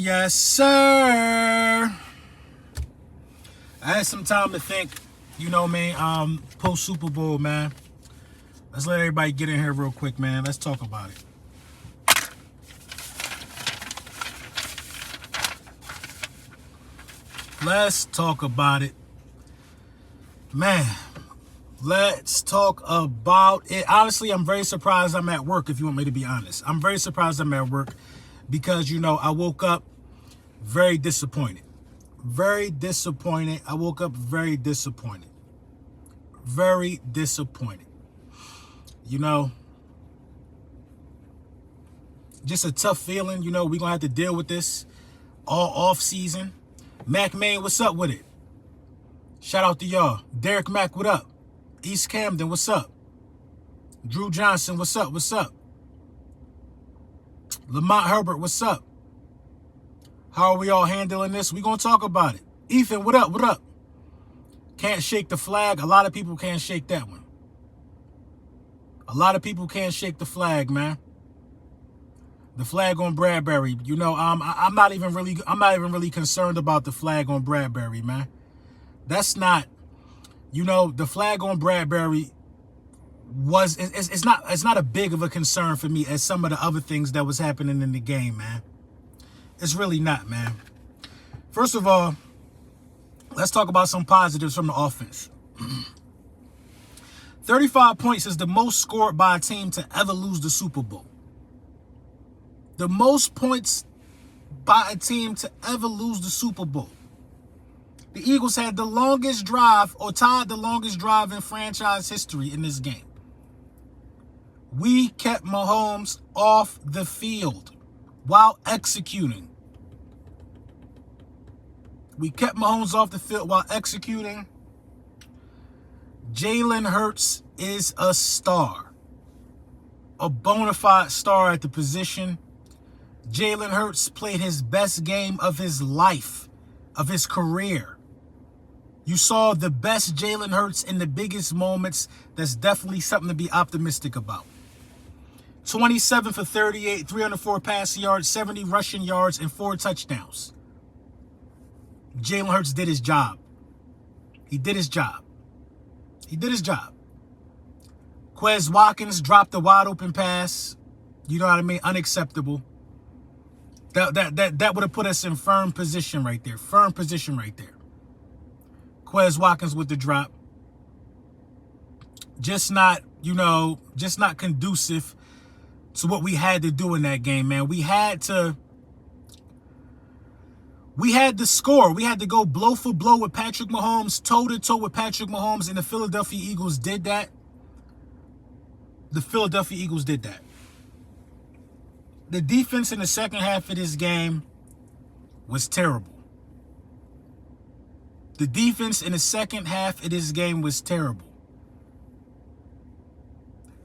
Yes, sir. I had some time to think, you know, man, post Super Bowl, man. Let's let everybody get in here real quick, man. Let's talk about it. Let's talk about it. Man, let's talk about it. Honestly, I'm very surprised I'm at work, if you want me to be honest. I'm very surprised I'm at work because, you know, I woke up very disappointed. Very disappointed. I woke up very disappointed. Very disappointed. You know, just a tough feeling. You know, we're going to have to deal with this all off season. Mac Main, what's up with it? Shout out to y'all. Derek Mack, what up? East Camden, what's up? Drew Johnson, what's up? What's up? Lamont Herbert, what's up? How are we all handling this? We're going to talk about it. Ethan, what up? What up? Can't shake the flag. A lot of people can't shake that one. A lot of people can't shake the flag, man. The flag on Bradbury. You know, I'm not even really concerned about the flag on Bradbury, man. That's not, you know, the flag on Bradbury was it's not a big of a concern for me as some of the other things that was happening in the game, man. It's really not, man. First of all, let's talk about some positives from the offense. 35 points is the most scored by a team to ever lose the Super Bowl. The most points by a team to ever lose the Super Bowl. The Eagles had the longest drive, or tied the longest drive in franchise history in this game. We kept Mahomes off the field while executing. We kept Mahomes off the field while executing. Jalen Hurts is a star. A bona fide star at the position. Jalen Hurts played his best game of his life, of his career. You saw the best Jalen Hurts in the biggest moments. That's definitely something to be optimistic about. 27 for 38, 304 passing yards, 70 rushing yards, and 4 touchdowns. Jalen Hurts did his job. He did his job. He did his job. Quez Watkins dropped a wide open pass. You know what I mean? Unacceptable. That would have put us in firm position right there. Firm position right there. Quez Watkins with the drop. Just not, you know, just not conducive to what we had to do in that game, man. We had to score. We had to go blow for blow with Patrick Mahomes, toe-to-toe with Patrick Mahomes, and the Philadelphia Eagles did that. The Philadelphia Eagles did that. The defense in the second half of this game was terrible. The defense in the second half of this game was terrible.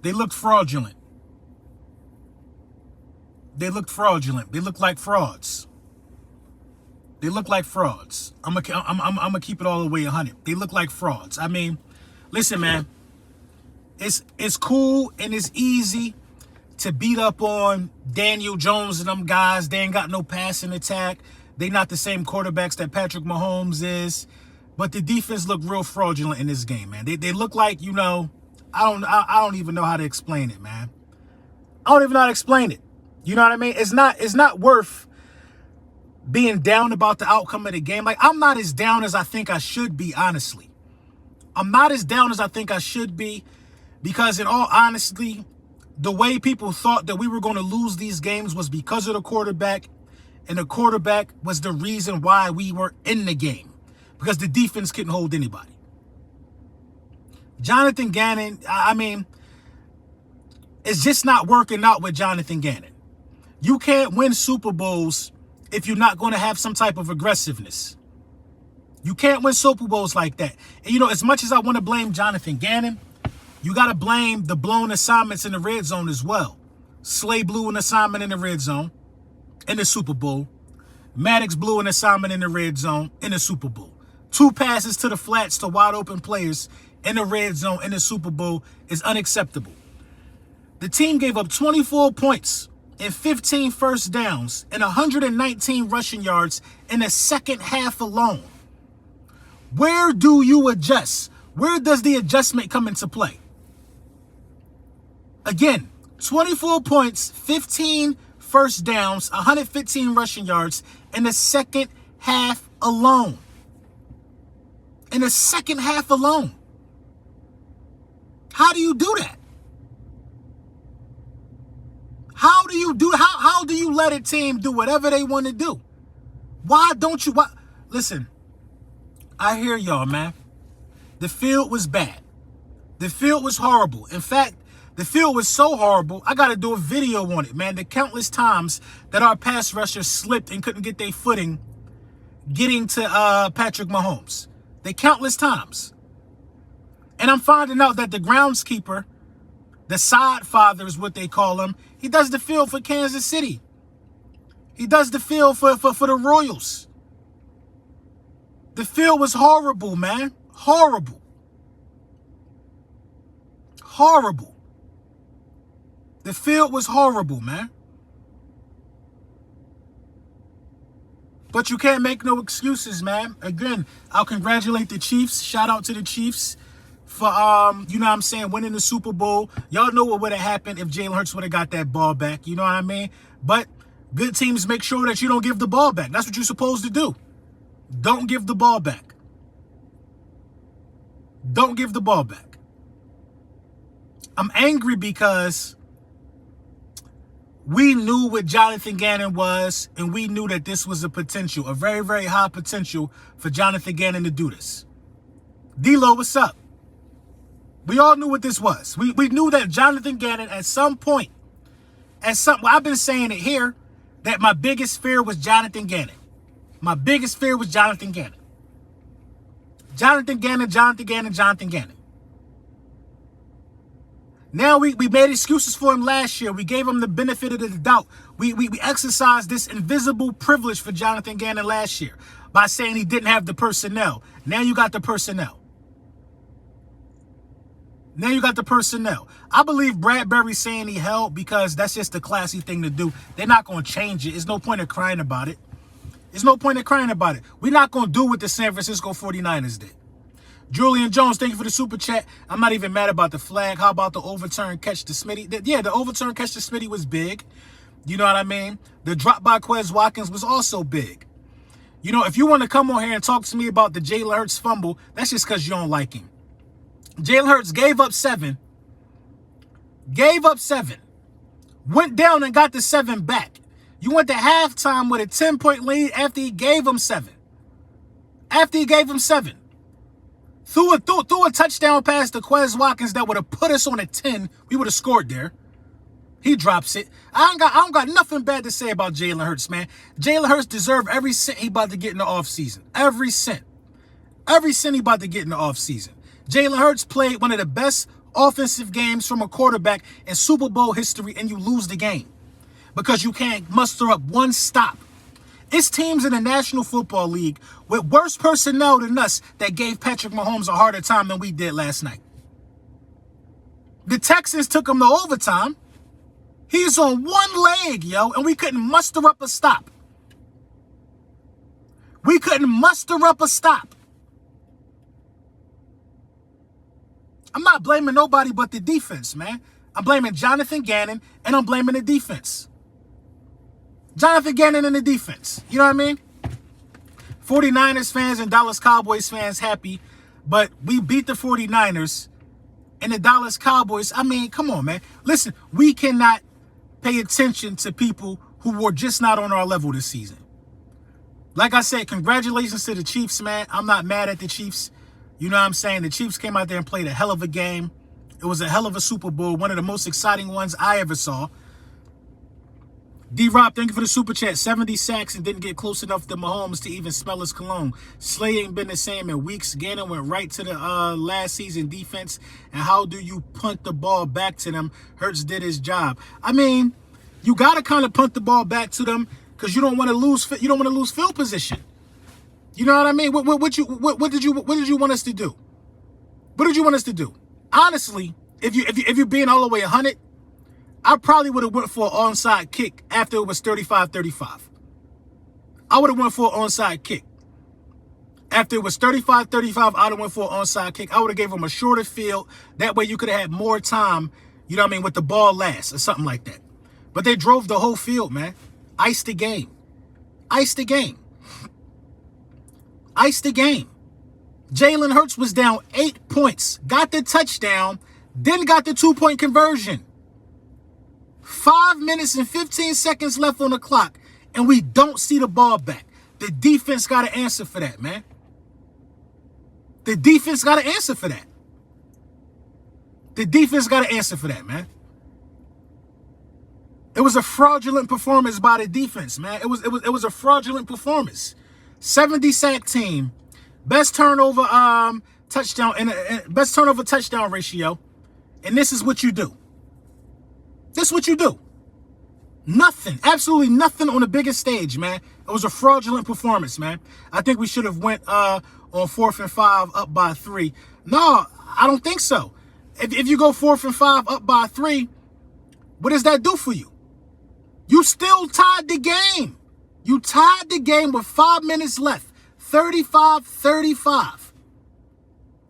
They looked fraudulent. They looked fraudulent. They looked like frauds. They look like frauds. I'm gonna keep it all the way 100. They look like frauds. I mean, listen, man. It's cool and it's easy to beat up on Daniel Jones and them guys. They ain't got no passing attack. They not the same quarterbacks that Patrick Mahomes is. But the defense looked real fraudulent in this game, man. They look like, you know, I don't even know how to explain it, man. I don't even know how to explain it. You know what I mean? It's not worth being down about the outcome of the game. Like, I'm not as down as I think I should be, honestly. I'm not as down as I think I should be because, in all honesty, the way people thought that we were going to lose these games was because of the quarterback, and the quarterback was the reason why we were in the game because the defense couldn't hold anybody. Jonathan Gannon, I mean, it's just not working out with Jonathan Gannon. You can't win Super Bowls if you're not going to have some type of aggressiveness. You can't win Super Bowls like that. And, you know, as much as I want to blame Jonathan Gannon, you got to blame the blown assignments in the red zone as well. Slay blew an assignment in the red zone in the Super Bowl. Maddox blew an assignment in the red zone in the Super Bowl. 2 passes to the flats to wide open players in the red zone in the Super Bowl is unacceptable. The team gave up 24 points and 15 first downs and 119 rushing yards in the second half alone. Where do you adjust? Where does the adjustment come into play? Again, 24 points, 15 first downs, 115 rushing yards in the second half alone. In the second half alone. How do you do that? How do you let a team do whatever they want to do? Why don't you? Listen, I hear y'all, man. The field was bad. The field was horrible. In fact, the field was so horrible, I got to do a video on it, man. The countless times that our pass rushers slipped and couldn't get their footing getting to Patrick Mahomes. The countless times. And I'm finding out that the groundskeeper, the side father is what they call him, he does the field for Kansas City. He does the field for the Royals. The field was horrible, man. Horrible. Horrible. The field was horrible, man. But you can't make no excuses, man. Again, I'll congratulate the Chiefs. Shout out to the Chiefs for, you know what I'm saying, winning the Super Bowl. Y'all know what would have happened if Jalen Hurts would have got that ball back. You know what I mean? But good teams make sure that you don't give the ball back. That's what you're supposed to do. Don't give the ball back. Don't give the ball back. I'm angry because we knew what Jonathan Gannon was, and we knew that this was a potential, a very, very high potential for Jonathan Gannon to do this. D-Lo, what's up? We all knew what this was. We knew that Jonathan Gannon at some point, well, I've been saying it here, that my biggest fear was Jonathan Gannon. My biggest fear was Jonathan Gannon. Jonathan Gannon, Jonathan Gannon, Jonathan Gannon. Now we made excuses for him last year. We gave him the benefit of the doubt. We exercised this invisible privilege for Jonathan Gannon last year by saying he didn't have the personnel. Now you got the personnel. Now you got the personnel. I believe Bradbury saying he held because that's just the classy thing to do. They're not going to change it. There's no point in crying about it. There's no point in crying about it. We're not going to do what the San Francisco 49ers did. Julian Jones, thank you for the super chat. I'm not even mad about the flag. How about the overturn catch to Smitty? Yeah, the overturn catch to Smitty was big. You know what I mean? The drop by Quez Watkins was also big. You know, if you want to come on here and talk to me about the Jalen Hurts fumble, that's just because you don't like him. Jalen Hurts gave up 7. Went down and got the 7 back. You went to halftime with a 10-point lead after he gave him 7. Threw a touchdown pass to Quez Watkins that would have put us on a 10. We would have scored there. He drops it. I don't got nothing bad to say about Jalen Hurts, man. Jalen Hurts deserved every cent he about to get in the offseason. Every cent. Every cent he about to get in the offseason. Jalen Hurts played one of the best offensive games from a quarterback in Super Bowl history, and you lose the game because you can't muster up one stop. It's teams in the National Football League with worse personnel than us that gave Patrick Mahomes a harder time than we did last night. The Texans took him to overtime. He's on one leg, yo, and we couldn't muster up a stop. We couldn't muster up a stop. I'm not blaming nobody but the defense, man. I'm blaming Jonathan Gannon, and I'm blaming the defense. Jonathan Gannon and the defense. You know what I mean? 49ers fans and Dallas Cowboys fans happy, but we beat the 49ers and the Dallas Cowboys. I mean, come on, man. Listen, we cannot pay attention to people who were just not on our level this season. Like I said, congratulations to the Chiefs, man. I'm not mad at the Chiefs. You know what I'm saying? The Chiefs came out there and played a hell of a game. It was a hell of a Super Bowl, one of the most exciting ones I ever saw. D-Rob, thank you for the super chat. 70 sacks and didn't get close enough to Mahomes to even smell his cologne. Slay ain't been the same in weeks. Gannon went right to the last season defense. And how do you punt the ball back to them? Hurts did his job. I mean, you got to kind of punt the ball back to them because you don't want to lose. You don't want to lose field position. You know what I mean? What did you want us to do? What did you want us to do? Honestly, if you're being all the way 100, I probably would have went for an onside kick after it was 35-35. I would have went for an onside kick. After it was 35-35, I would have went for an onside kick. I would have gave him a shorter field. That way you could have had more time, you know what I mean, with the ball last or something like that. But they drove the whole field, man. Iced the game. Iced the game. Iced the game. Jalen Hurts was down 8 points. Got the touchdown. Then got the 2-point conversion. 5 minutes and 15 seconds left on the clock. And we don't see the ball back. The defense got to answer for that, man. The defense got to answer for that. The defense got to answer for that, man. It was a fraudulent performance by the defense, man. It was a fraudulent performance. 70 sack team, best turnover touchdown and best turnover touchdown ratio, and this is what you do. This is what you do. Nothing, absolutely nothing on the biggest stage, man. It was a fraudulent performance, man. I think we should have went on 4th and 5 up by 3. No, I don't think so. If you go 4th and 5 up by 3, what does that do for you? You still tied the game. You tied the game with 5 minutes left. 35-35.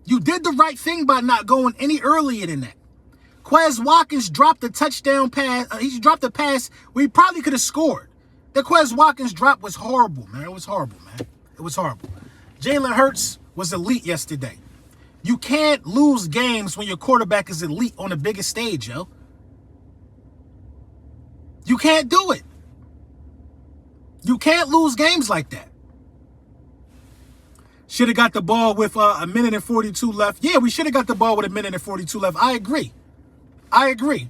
You did the right thing by not going any earlier than that. Quez Watkins dropped a touchdown pass. He dropped a pass where he probably could have scored. The Quez Watkins drop was horrible, man. It was horrible, man. It was horrible. Jalen Hurts was elite yesterday. You can't lose games when your quarterback is elite on the biggest stage, yo. You can't do it. You can't lose games like that. Should have got the ball with a minute and 42 left. Yeah, we should have got the ball with a minute and 42 left. I agree. I agree.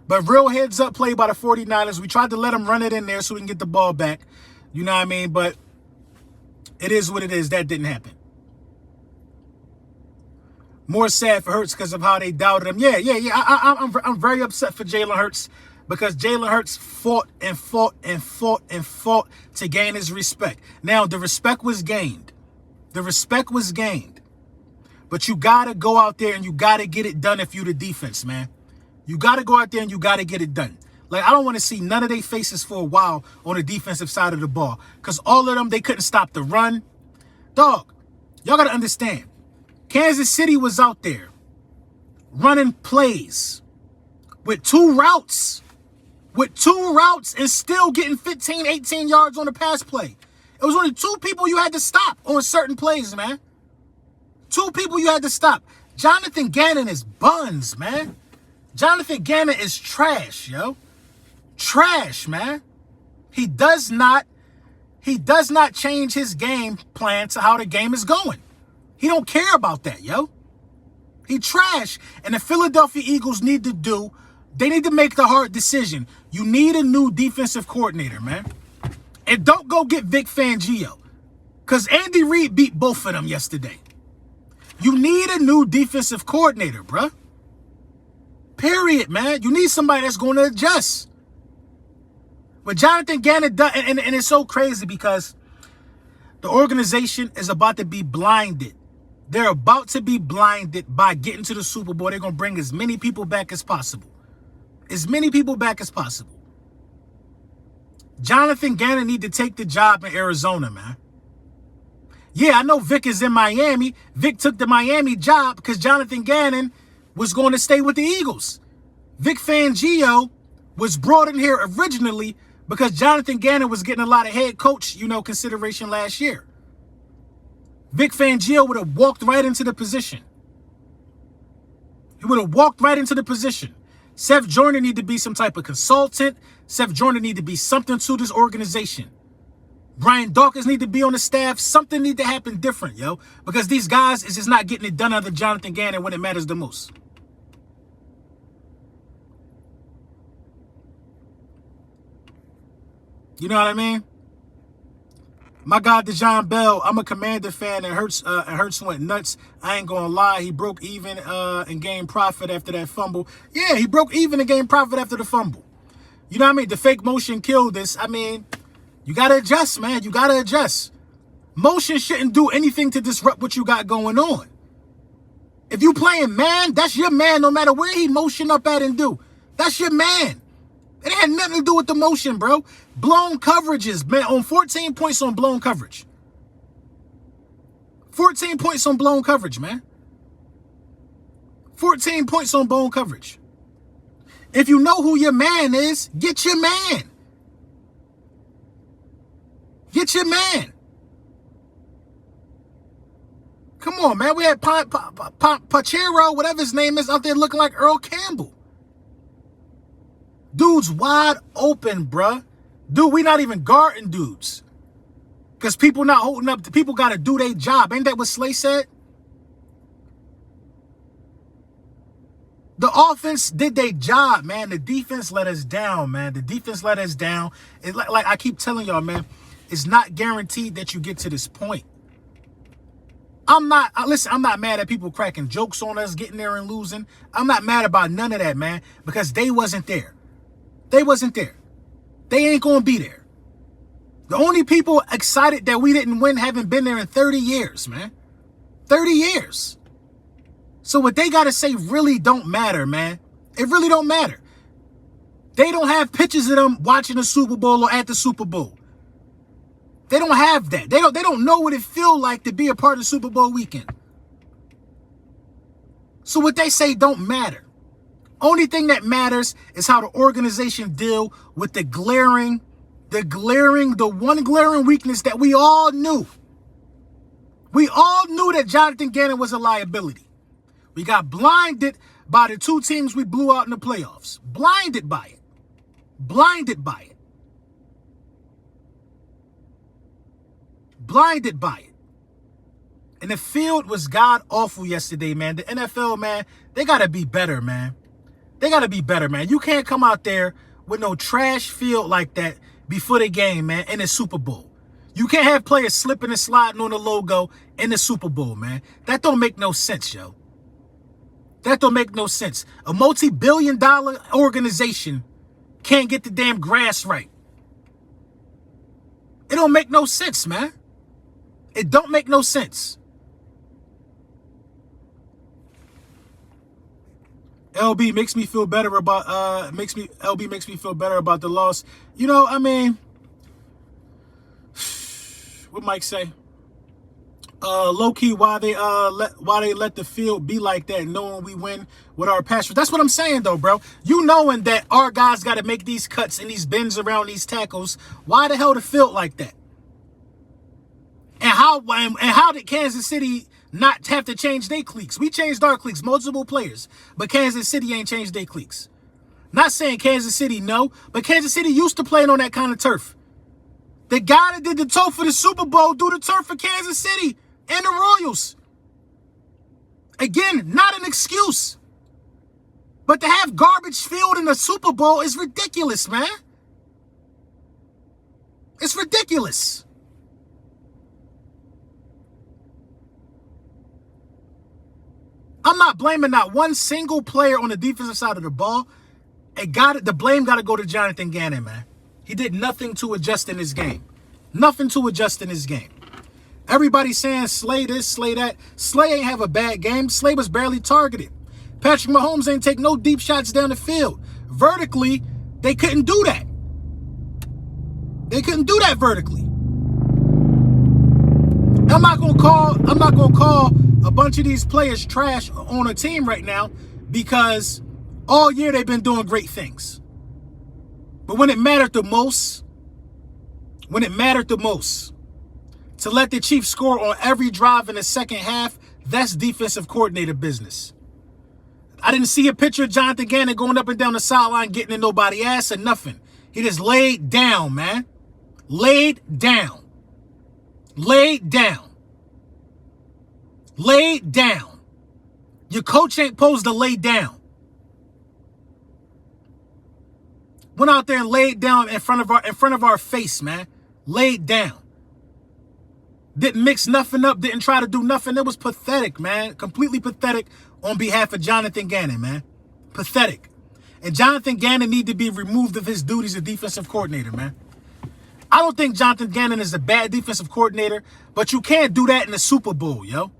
But real heads up play by the 49ers. We tried to let them run it in there so we can get the ball back. You know what I mean? But it is what it is. That didn't happen. More sad for Hurts because of how they doubted him. Yeah. I'm very upset for Jalen Hurts because Jalen Hurts fought to gain his respect. Now, the respect was gained. The respect was gained. But you got to go out there and you got to get it done if you the defense, man. You got to go out there and you got to get it done. Like, I don't want to see none of their faces for a while on the defensive side of the ball. Because all of them, they couldn't stop the run. Dog, y'all got to understand. Kansas City was out there running plays with two routes. And still getting 15, 18 yards on the pass play. It was only 2 people you had to stop on certain plays, man. 2 people you had to stop. Jonathan Gannon is buns, man. Jonathan Gannon is trash, yo. Trash, man. He does not change his game plan to how the game is going. He don't care about that, yo. He trash. And the Philadelphia Eagles need to make the hard decision. You need a new defensive coordinator, man. And don't go get Vic Fangio. Because Andy Reid beat both of them yesterday. You need a new defensive coordinator, bruh. Period, man. You need somebody that's going to adjust. But Jonathan Gannon does, and it's so crazy because the organization is about to be blinded. They're about to be blinded by getting to the Super Bowl. They're going to bring as many people back as possible. As many people back as possible. Jonathan Gannon need to take the job in Arizona, man. Yeah, I know Vic is in Miami. Vic took the Miami job because Jonathan Gannon was going to stay with the Eagles. Vic Fangio was brought in here originally because Jonathan Gannon was getting a lot of head coach, consideration last year. Vic Fangio would have walked right into the position. He would have walked right into the position. Seth Joyner need to be some type of consultant. Seth Joyner need to be something to this organization. Brian Dawkins need to be on the staff. Something need to happen different, yo. Because these guys is just not getting it done under Jonathan Gannon when it matters the most. You know what I mean? My guy, DeJon Bell, I'm a Commander fan, and Hurts went nuts. I ain't gonna lie, he broke even and gained profit after that fumble. Yeah, he broke even and gained profit after the fumble. You know what I mean? The fake motion killed this. I mean, you gotta adjust, man. You gotta adjust. Motion shouldn't do anything to disrupt what you got going on. If you playing man, that's your man no matter where he motion up at and do. That's your man. It had nothing to do with the motion, bro. Blown coverages, man, on 14 points on blown coverage. 14 points on blown coverage, man. 14 points on blown coverage. If you know who your man is, get your man. Get your man. Come on, man. We had Pachero, whatever his name is, out there looking like Earl Campbell. Dude's wide open, bruh. Dude, we not even guarding dudes. Because people not holding up. People got to do their job. Ain't that what Slay said? The offense did their job, man. The defense let us down, man. The defense let us down. It's like I keep telling y'all, man, it's not guaranteed that you get to this point. Listen, I'm not mad at people cracking jokes on us, getting there and losing. I'm not mad about none of that, man, because they wasn't there. They wasn't there. They ain't going to be there. The only people excited that we didn't win haven't been there in 30 years, man. 30 years. So what they got to say really don't matter, man. It really don't matter. They don't have pictures of them watching the Super Bowl or at the Super Bowl. They don't have that. They don't know what it feels like to be a part of the Super Bowl weekend. So what they say don't matter. Only thing that matters is how the organization deal with the one glaring weakness that we all knew. We all knew that Jonathan Gannon was a liability. We got blinded by the two teams we blew out in the playoffs. Blinded by it. Blinded by it. Blinded by it. And the field was god-awful yesterday, man. The NFL, man, they got to be better, man. They got to be better, man. You can't come out there with no trash field like that before the game, man, in the Super Bowl. You can't have players slipping and sliding on the logo in the Super Bowl, man. That don't make no sense, yo. That don't make no sense. A multi-billion-dollar organization can't get the damn grass right. It don't make no sense, man. It don't make no sense. LB makes me feel better about LB makes me feel better about the loss. You know, I mean, what Mike say? Low key, why they let the field be like that, knowing we win with our passion. That's what I'm saying, though, bro. You knowing that our guys got to make these cuts and these bends around these tackles. Why the hell the field like that? And how did Kansas City not have to change their cleats? We changed our cleats, multiple players, but Kansas City ain't changed their cleats. Not saying Kansas City no, but Kansas City used to playing on that kind of turf. The guy that did the turf for the Super Bowl do the turf for Kansas City and the Royals. Again, not an excuse. But to have garbage field in the Super Bowl is ridiculous, man. It's ridiculous. I'm not blaming not one single player on the defensive side of the ball. The blame got to go to Jonathan Gannon, man. He did nothing to adjust in his game. Nothing to adjust in his game. Everybody saying Slay this, Slay that. Slay ain't have a bad game. Slay was barely targeted. Patrick Mahomes ain't take no deep shots down the field. Vertically, they couldn't do that. They couldn't do that vertically. I'm not gonna call a bunch of these players trash on a team right now because all year they've been doing great things. But when it mattered the most, to let the Chiefs score on every drive in the second half, that's defensive coordinator business. I didn't see a picture of Jonathan Gannon going up and down the sideline getting in nobody's ass or nothing. He just laid down, man. Laid down. Laid down. Laid down. Your coach ain't supposed to lay down. Went out there and laid down in front of our face, man. Laid down. Didn't mix nothing up. Didn't try to do nothing. It was pathetic, man. Completely pathetic on behalf of Jonathan Gannon, man. Pathetic. And Jonathan Gannon need to be removed of his duties as defensive coordinator, man. I don't think Jonathan Gannon is a bad defensive coordinator, but you can't do that in the Super Bowl, yo.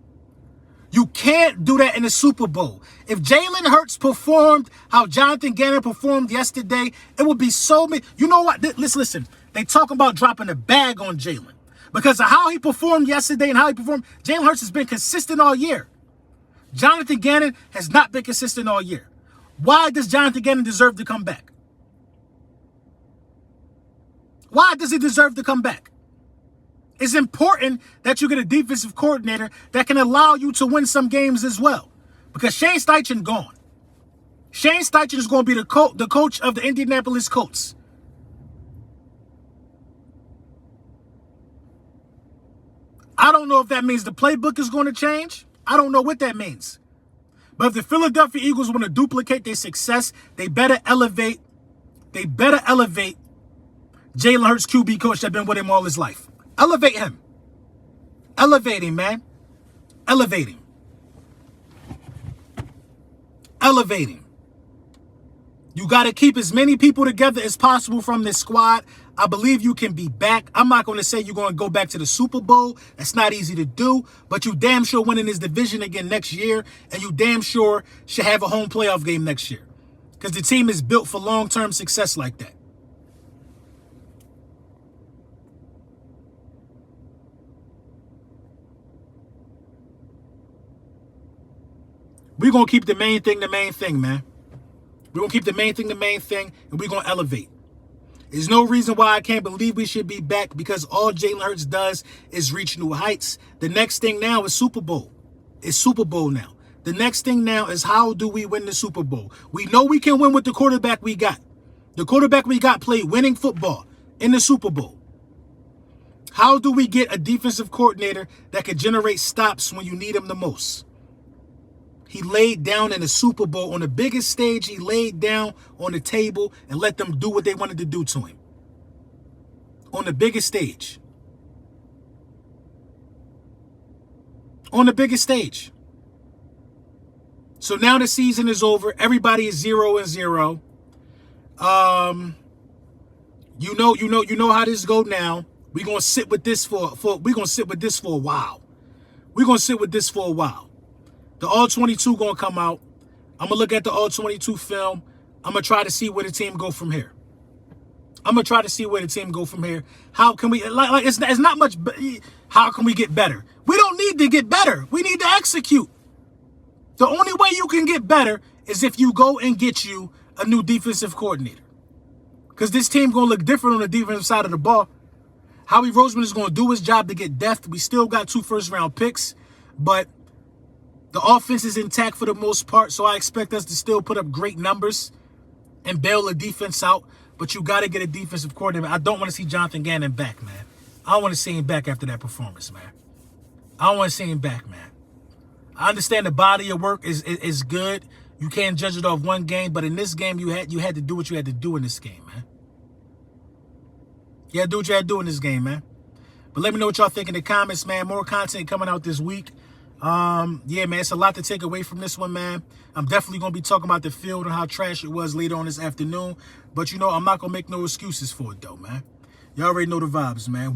You can't do that in the Super Bowl. If Jalen Hurts performed how Jonathan Gannon performed yesterday, it would be so many. You know what? Listen. They talk about dropping a bag on Jalen. Because of how he performed yesterday and how he performed, Jalen Hurts has been consistent all year. Jonathan Gannon has not been consistent all year. Why does Jonathan Gannon deserve to come back? Why does he deserve to come back? It's important that you get a defensive coordinator that can allow you to win some games as well. Because Shane Steichen gone. Shane Steichen is going to be the coach of the Indianapolis Colts. I don't know if that means the playbook is going to change. I don't know what that means. But if the Philadelphia Eagles want to duplicate their success, they better elevate Jalen Hurts, QB coach that's been with him all his life. Elevate him. Elevate him, man. Elevate him. Elevate him. You got to keep as many people together as possible from this squad. I believe you can be back. I'm not going to say you're going to go back to the Super Bowl. That's not easy to do. But you damn sure winning this division again next year. And you damn sure should have a home playoff game next year. Because the team is built for long-term success like that. We're going to keep the main thing, man. We're going to keep the main thing, and we're going to elevate. There's no reason why I can't believe we should be back, because all Jalen Hurts does is reach new heights. The next thing now is Super Bowl. It's Super Bowl now. The next thing now is, how do we win the Super Bowl? We know we can win with the quarterback we got. The quarterback we got played winning football in the Super Bowl. How do we get a defensive coordinator that can generate stops when you need him the most? He laid down in the Super Bowl on the biggest stage. He laid down on the table and let them do what they wanted to do to him. On the biggest stage. On the biggest stage. So now the season is over. Everybody is 0-0. You know how this go now. We're gonna sit with this for a while. We're gonna sit with this for a while. The All-22 going to come out. I'm going to look at the All-22 film. I'm going to try to see where the team go from here. How can we, it's not much, how can we get better? We don't need to get better. We need to execute. The only way you can get better is if you go and get you a new defensive coordinator. Because this team going to look different on the defensive side of the ball. Howie Roseman is going to do his job to get depth. We still got 2 first-round picks, but the offense is intact for the most part, so I expect us to still put up great numbers and bail the defense out. But you got to get a defensive coordinator. I don't want to see Jonathan Gannon back, man. I don't want to see him back after that performance, man. I don't want to see him back, man. I understand the body of work is good. You can't judge it off one game, but in this game, you had to do what you had to do in this game, man. You had to do what you had to do in this game, man. But let me know what y'all think in the comments, man. More content coming out this week. Yeah, man, it's a lot to take away from this one, man. I'm definitely going to be talking about the field and how trash it was later on this afternoon. But, I'm not going to make no excuses for it, though, man. Y'all already know the vibes, man.